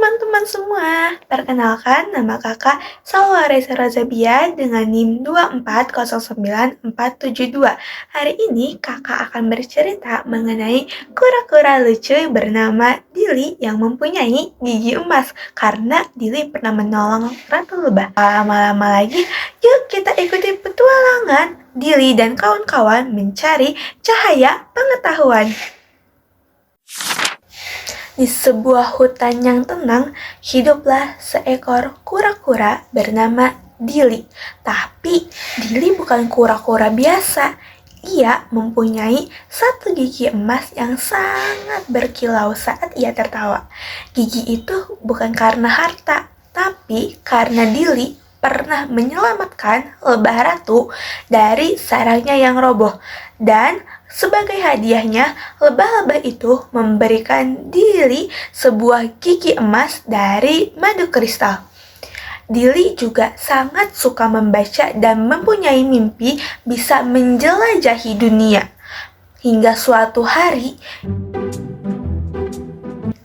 teman-teman semua, perkenalkan nama kakak Salwa Reza Razabia dengan NIM 2409472. Hari ini kakak akan bercerita mengenai kura-kura lucu bernama Dili yang mempunyai gigi emas karena Dili pernah menolong Ratu Lebah. Lama-lama lagi, yuk kita ikuti petualangan Dili dan kawan-kawan mencari cahaya pengetahuan. Di sebuah hutan yang tenang, hiduplah seekor kura-kura bernama Dili. Tapi, Dili bukan kura-kura biasa. Ia mempunyai satu gigi emas yang sangat berkilau saat ia tertawa. Gigi itu bukan karena harta, tapi karena Dili pernah menyelamatkan lebah ratu dari sarangnya yang roboh. Dan sebagai hadiahnya, lebah-lebah itu memberikan Dili sebuah gigi emas dari madu kristal. Dili juga sangat suka membaca dan mempunyai mimpi bisa menjelajahi dunia. Hingga suatu hari,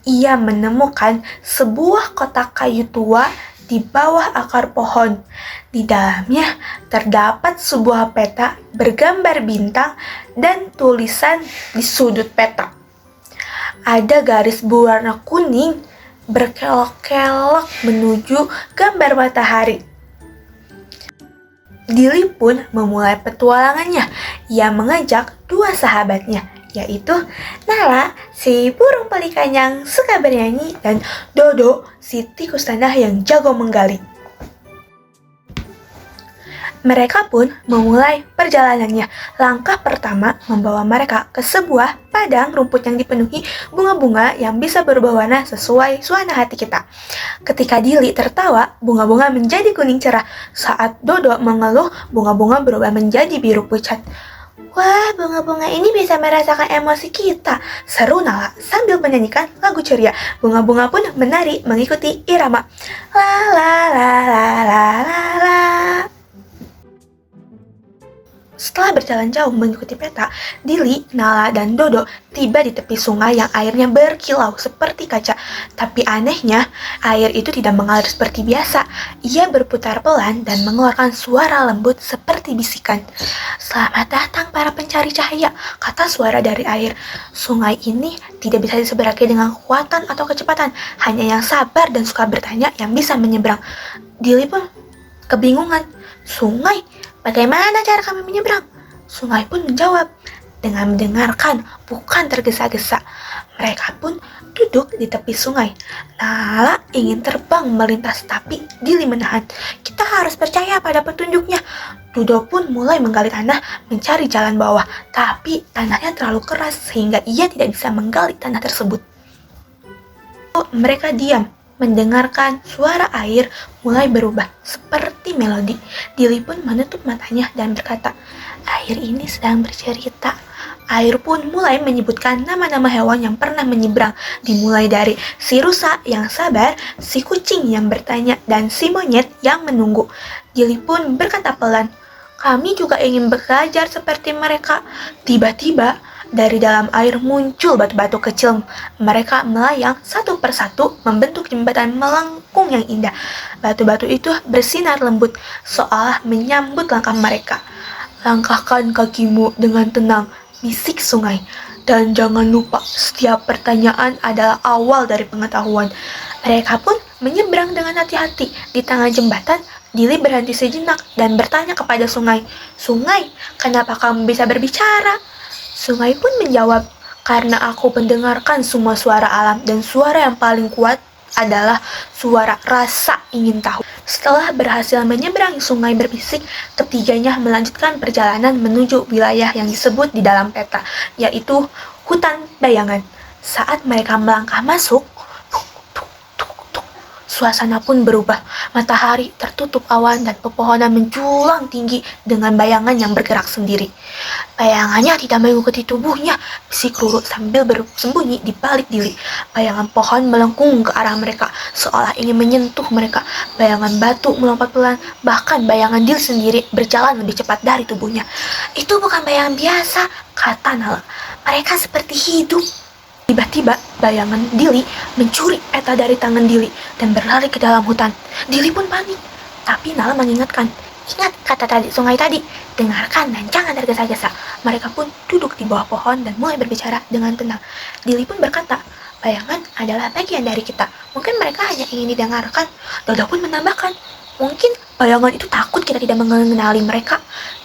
ia menemukan sebuah kotak kayu tua di bawah akar pohon. Di dalamnya terdapat sebuah peta bergambar bintang dan tulisan di sudut peta. Ada garis berwarna kuning berkelok-kelok menuju gambar matahari. Dili pun memulai petualangannya. Ia mengajak dua sahabatnya, yaitu Nala, si burung pelikan yang suka bernyanyi, dan Dodo, si tikus tanah yang jago menggali. Mereka pun memulai perjalanannya. Langkah pertama membawa mereka ke sebuah padang rumput yang dipenuhi bunga-bunga yang bisa berubah warna sesuai suasana hati kita. Ketika Dili tertawa, bunga-bunga menjadi kuning cerah. Saat Dodo mengeluh, bunga-bunga berubah menjadi biru pucat. Wah, bunga-bunga ini bisa merasakan emosi kita, seru Nala sambil menyanyikan lagu ceria. Bunga-bunga pun menari mengikuti irama. La la la la la la la. Setelah berjalan jauh mengikuti peta, Dili, Nala, dan Dodo tiba di tepi sungai yang airnya berkilau seperti kaca. Tapi anehnya, air itu tidak mengalir seperti biasa. Ia berputar pelan dan mengeluarkan suara lembut seperti bisikan. Selamat datang para pencari cahaya, kata suara dari air. Sungai ini tidak bisa diseberangi dengan kekuatan atau kecepatan. Hanya yang sabar dan suka bertanya yang bisa menyeberang. Dili pun kebingungan. Sungai? Bagaimana cara kami menyeberang? Sungai pun menjawab dengan mendengarkan, bukan tergesa-gesa. Mereka pun duduk di tepi sungai. Nala ingin terbang melintas, tapi Dili menahan. Kita harus percaya pada petunjuknya. Dodo pun mulai menggali tanah, mencari jalan bawah. Tapi tanahnya terlalu keras sehingga ia tidak bisa menggali tanah tersebut. Mereka diam, mendengarkan suara air mulai berubah seperti melodi. Dili pun menutup matanya dan berkata, air ini sedang bercerita. Air pun mulai menyebutkan nama-nama hewan yang pernah menyeberang, dimulai dari si rusa yang sabar, si kucing yang bertanya, dan si monyet yang menunggu. Dili pun berkata pelan, kami juga ingin belajar seperti mereka. Tiba-tiba, dari dalam air muncul batu-batu kecil. Mereka melayang satu persatu membentuk jembatan melengkung yang indah. Batu-batu itu bersinar lembut seolah menyambut langkah mereka. Langkahkan kakimu dengan tenang, bisik sungai. Dan jangan lupa, setiap pertanyaan adalah awal dari pengetahuan. Mereka pun menyeberang dengan hati-hati. Di tengah jembatan, Dili berhenti sejenak dan bertanya kepada sungai, Sungai, kenapa kamu bisa berbicara? Sungai pun menjawab, karena aku mendengarkan semua suara alam dan suara yang paling kuat adalah suara rasa ingin tahu. Setelah berhasil menyeberangi sungai berbisik, ketiganya melanjutkan perjalanan menuju wilayah yang disebut di dalam peta, yaitu hutan bayangan. Saat mereka melangkah masuk, suasana pun berubah. Matahari tertutup awan dan pepohonan menjulang tinggi dengan bayangan yang bergerak sendiri. Bayangannya tidak mengikuti tubuhnya, bisik Ruru sambil bersembunyi di balik Dili. Bayangan pohon melengkung ke arah mereka, seolah ingin menyentuh mereka. Bayangan batu melompat pelan, bahkan bayangan Dili sendiri berjalan lebih cepat dari tubuhnya. Itu bukan bayangan biasa, kata Nala. Mereka seperti hidup. Tiba-tiba, bayangan Dili mencuri peta dari tangan Dili dan berlari ke dalam hutan. Dili pun panik, tapi Nala mengingatkan, "Ingat kata tadi sungai tadi, dengarkan dan jangan tergesa-gesa." Mereka pun duduk di bawah pohon dan mulai berbicara dengan tenang. Dili pun berkata, "Bayangan adalah bagian dari kita. Mungkin mereka hanya ingin didengarkan." Dodo pun menambahkan, "Mungkin bayangan itu takut kita tidak mengenali mereka."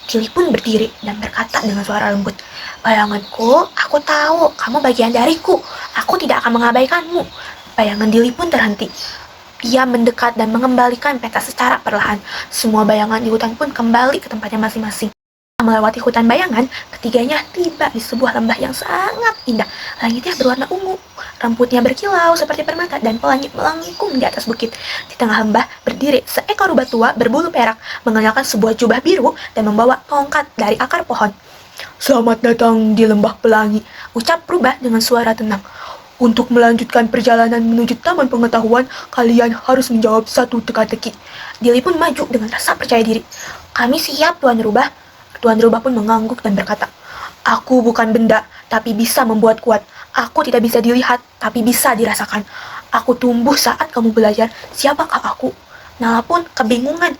Dili pun berdiri dan berkata dengan suara lembut, "Bayanganku, aku tahu kamu bagian dariku. Aku tidak akan mengabaikanmu." Bayangan Dili pun terhenti. Ia mendekat dan mengembalikan peta secara perlahan. Semua bayangan di hutan pun kembali ke tempatnya masing-masing. Melewati hutan bayangan, ketiganya tiba di sebuah lembah yang sangat indah. Langitnya berwarna ungu, rambutnya berkilau seperti permata, dan pelangi melengkung di atas bukit. Di tengah lembah berdiri seekor rubah tua berbulu perak, mengenakan sebuah jubah biru dan membawa tongkat dari akar pohon. "Selamat datang di lembah pelangi," ucap rubah dengan suara tenang. "Untuk melanjutkan perjalanan menuju taman pengetahuan, kalian harus menjawab satu teka-teki." Dili pun maju dengan rasa percaya diri. "Kami siap, Tuan Rubah." Tuan Rubah pun mengangguk dan berkata, "Aku bukan benda, tapi bisa membuat kuat. Aku tidak bisa dilihat, tapi bisa dirasakan. Aku tumbuh saat kamu belajar. Siapakah aku?" Nala pun kebingungan.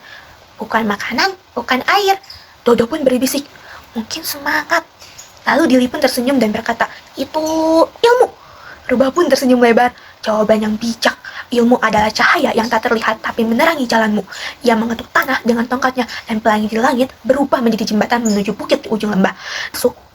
"Bukan makanan, bukan air." Dodo pun berbisik, "Mungkin semangat." Lalu Dili pun tersenyum dan berkata, "Itu ilmu." Rubah pun tersenyum lebar. "Jawaban yang bijak. Ilmu adalah cahaya yang tak terlihat tapi menerangi jalanmu." Ia mengetuk tanah dengan tongkatnya dan pelangi di langit berubah menjadi jembatan menuju bukit di ujung lembah.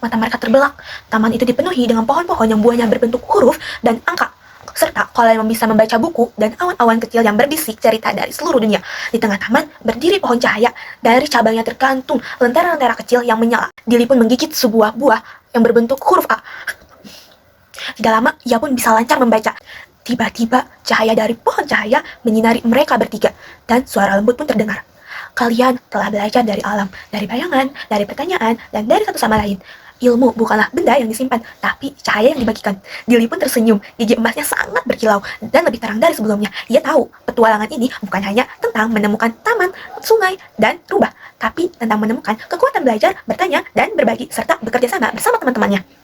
Mata mereka terbelak. Taman itu dipenuhi dengan pohon-pohon yang buahnya berbentuk huruf dan angka, serta kolam yang bisa membaca buku dan awan-awan kecil yang berbisik cerita dari seluruh dunia. Di tengah taman berdiri pohon cahaya. Dari cabangnya tergantung lentera-lentera kecil yang menyala. Dili pun menggigit sebuah buah yang berbentuk huruf A. Tidak lama, ia pun bisa lancar membaca. Tiba-tiba, cahaya dari pohon cahaya menyinari mereka bertiga, dan suara lembut pun terdengar. "Kalian telah belajar dari alam, dari bayangan, dari pertanyaan, dan dari satu sama lain. Ilmu bukanlah benda yang disimpan, tapi cahaya yang dibagikan." Dili pun tersenyum, gigi emasnya sangat berkilau, dan lebih terang dari sebelumnya. Ia tahu, petualangan ini bukan hanya tentang menemukan taman, sungai, dan rubah, tapi tentang menemukan kekuatan belajar, bertanya, dan berbagi, serta bekerja sama bersama teman-temannya.